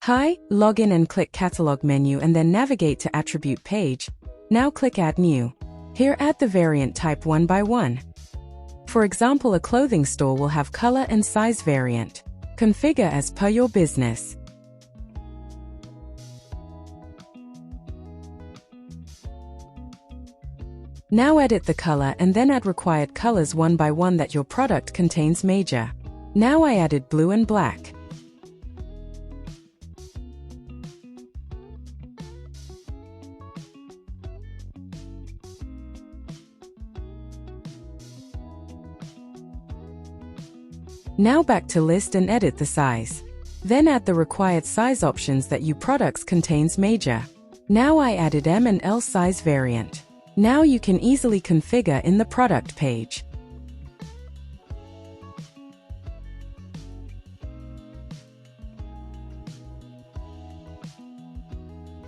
Hi, log in and click Catalog menu and then navigate to Attribute page. Now click Add New. Here add the variant type one by one. For example, a clothing store will have color and size variant. Configure as per your business. Now edit the color and then add required colors one by one that your product contains major. Now I added blue and black. Now back to list and edit the size. Then add the required size options that your products contains major. Now I added M and L size variant. Now you can easily configure in the product page.